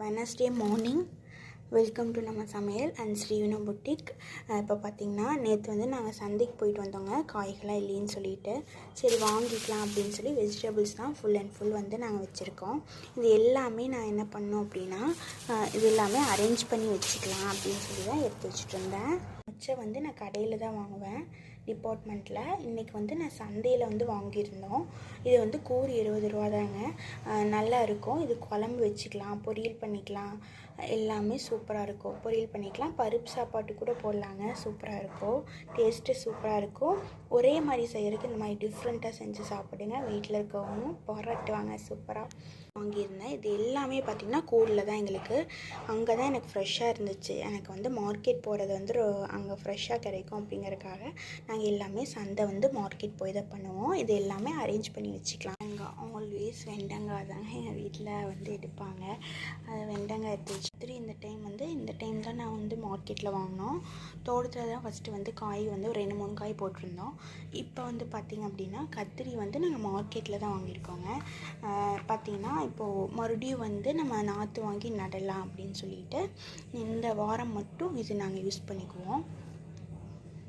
Wednesday morning. Welcome to நம்ம சமையல் and ஸ்ரீவினோ boutique. இப்போ பார்த்திங்கன்னா நேற்று வந்து நாங்கள் சந்தைக்கு போயிட்டு வந்தோங்க, காய்களாக இல்லைன்னு சொல்லிட்டு. சரி வாங்கிக்கலாம் அப்படின்னு சொல்லி வெஜிடபிள்ஸ் தான் ஃபுல் அண்ட் ஃபுல் வந்து நாங்கள் வச்சுருக்கோம். இது எல்லாமே நான் என்ன பண்ணோம் அப்படின்னா, இது எல்லாமே அரேஞ்ச் பண்ணி வச்சுக்கலாம் அப்படின்னு சொல்லி தான் எடுத்து வச்சுட்டு இருந்தேன். மிச்சம் வந்து நான் கடையில் தான் வாங்குவேன் டிபார்ட்மெண்ட்டில். இன்றைக்கி வந்து நான் சந்தையில் வந்து வாங்கியிருந்தோம். இது வந்து கூறு 20 ரூபா தாங்க. நல்லா இருக்கும். இது குழம்பு வச்சுக்கலாம், பொரியல் பண்ணிக்கலாம், எல்லாமே சூப்பராக இருக்கும். பொரியல் பண்ணிக்கலாம், பருப்பு சாப்பாட்டு கூட போடலாங்க, சூப்பராக இருக்கும். டேஸ்ட்டு சூப்பராக இருக்கும். ஒரே மாதிரி செய்கிறதுக்கு இந்த மாதிரி டிஃப்ரெண்ட்டாக செஞ்சு சாப்பிடுங்க. வீட்டில் இருக்கவங்க பாராட்டுவாங்க. சூப்பராக வாங்கியிருந்தேன். இது எல்லாமே பார்த்திங்கன்னா கூரில் தான் எங்களுக்கு. அங்கே தான் எனக்கு ஃப்ரெஷ்ஷாக இருந்துச்சு. எனக்கு வந்து மார்க்கெட் போகிறது வந்து அங்கே ஃப்ரெஷ்ஷாக கிடைக்கும் அப்படிங்கிறதுக்காக நாங்கள் எல்லாமே சந்தை வந்து மார்க்கெட் போய் தான் பண்ணுவோம். இது எல்லாமே அரேஞ்ச் பண்ணி வச்சுக்கலாம். அங்கே ஆல்வேஸ் வெண்டங்காய் தாங்க எங்கள் வீட்டில் வந்து எடுப்பாங்க. அது வெண்டங்காய் எடுத்து வச்சு இந்த டைம் தான் நான் வந்து மார்க்கெட்டில் வாங்கினோம். தோட்டத்தில் தான் ஃபஸ்ட்டு வந்து காய் வந்து ஒரு 2-3 காய் போட்டிருந்தோம். இப்போ வந்து பார்த்திங்க அப்படின்னா கத்திரி வந்து நாங்கள் மார்க்கெட்டில் தான் வாங்கியிருக்கோங்க. பார்த்திங்கன்னா இப்போது மறுபடியும் வந்து நம்ம நாற்று வாங்கி நடலாம் அப்படின்னு சொல்லிட்டு இந்த வாரம் மட்டும் இது நாங்கள் யூஸ் பண்ணிக்குவோம்.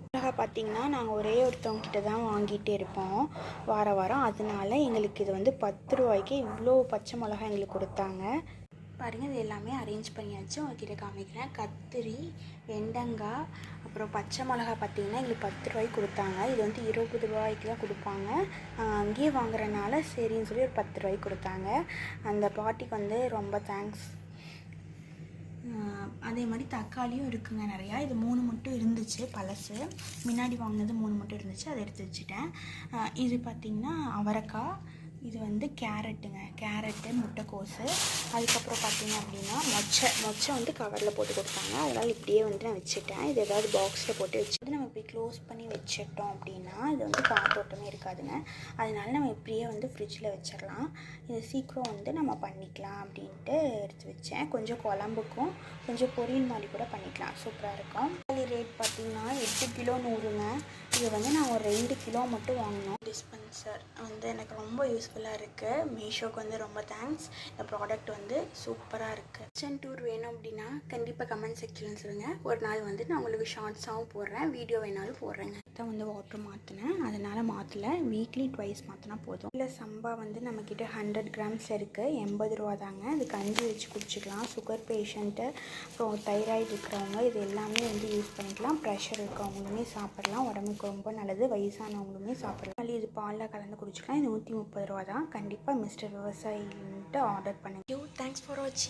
மிளகா பார்த்திங்கன்னா நாங்கள் ஒரே ஒருத்தவங்கிட்ட தான் வாங்கிட்டே இருப்போம் வாரம். அதனால எங்களுக்கு இது வந்து 10 ரூபாய்க்கு இவ்வளோ பச்சை மிளகா எங்களுக்கு கொடுத்தாங்க. பாருங்கள், இது எல்லாமே அரேஞ்ச் பண்ணியாச்சு. உங்ககிட்ட காமிக்கிறேன். கத்திரி, வெண்டங்காய், அப்புறம் பச்சை மிளகா பார்த்திங்கன்னா எங்களுக்கு 10 ரூபாய்க்கு கொடுத்தாங்க. இது வந்து 20 ரூபாய்க்கு தான் கொடுப்பாங்க. அங்கேயே வாங்குறதுனால சரின்னு சொல்லி ஒரு 10 ரூபாய்க்கு கொடுத்தாங்க. அந்த பாட்டிக்கு வந்து ரொம்ப தேங்க்ஸ். அதே மாதிரி தக்காளியும் இருக்குங்க நிறையா. இது 3 மட்டும் இருந்துச்சு, பழசு. முன்னாடி வாங்கினது 3 மட்டும் இருந்துச்சு, அதை எடுத்து வச்சுட்டேன். இது பார்த்திங்கன்னா அவரைக்காய், இது வந்து கேரட்டு, முட்டைக்கோசு. அதுக்கப்புறம் பார்த்திங்க அப்படின்னா மொச்சை வந்து கவரில் போட்டு கொடுத்தாங்க. அதனால் இப்படியே வந்து நான் வச்சுட்டேன். இது ஏதாவது பாக்ஸில் போட்டு வச்சுட்டு நம்ம இப்படி க்ளோஸ் பண்ணி வச்சிட்டோம் அப்படின்னா இது வந்து காத்தோட்டமே இருக்காதுங்க. அதனால நம்ம இப்படியே வந்து ஃப்ரிட்ஜில் வச்சிடலாம். இது சீக்கிரம் வந்து நம்ம பண்ணிக்கலாம் அப்படின்ட்டு எடுத்து வச்சேன். கொஞ்சம் குழம்புக்கும் கொஞ்சம் பொரியல் மாதிரி கூட பண்ணிக்கலாம், சூப்பராக இருக்கும். ரேட் பார்த்திங்கன்னா 8 கிலோ 100ங்க. இது வந்து நான் ஒரு 2 கிலோ மட்டும் வாங்கினோம். டிஸ்பென்சர் வந்து எனக்கு ரொம்ப யூஸ்ஃபுல்லாக இருக்குது. மீஷோக்கு வந்து ரொம்ப தேங்க்ஸ். இந்த ப்ராடக்ட் வந்து சூப்பராக இருக்குது. கிச்சன் டூர் வேணும் அப்படின்னா கண்டிப்பாக கமெண்ட் செக்ஷனில் சொல்லுங்கள். ஒரு நாள் வந்து நான் உங்களுக்கு ஷார்ட்ஸாகவும் போடுறேன், வீடியோ வேணாலும் போடுறேங்க. தான் வந்து வாட்டர் மாற்றினேன், அதனால் மாற்றலை. வீக்லி ட்வைஸ் மாற்றினா போதும். இல்லை சம்பா வந்து நம்மக்கிட்ட 100 கிராம்ஸ் இருக்குது, 80 ரூபா தாங்க. இது கஞ்சி வச்சு குடிச்சிக்கலாம். சுகர் பேஷண்ட்டு, அப்புறம் தைராய்டு இருக்கிறவங்க இது எல்லாமே வந்து யூஸ் பண்ணிக்கலாம். ப்ரெஷர் இருக்கவங்களுமே சாப்பிடலாம், உடம்புக்கு ரொம்ப நல்லது. வயசானவங்களுமே சாப்பிடலாம். இது பாலில் கலந்து குடிச்சிக்கலாம். இது 130 ரூபா தான். கண்டிப்பாக மிஸ்டர் விவசாயின்ட்டு ஆர்டர் பண்ணுங்க. தேங்க்ஸ் ஃபார் வாட்சிங்.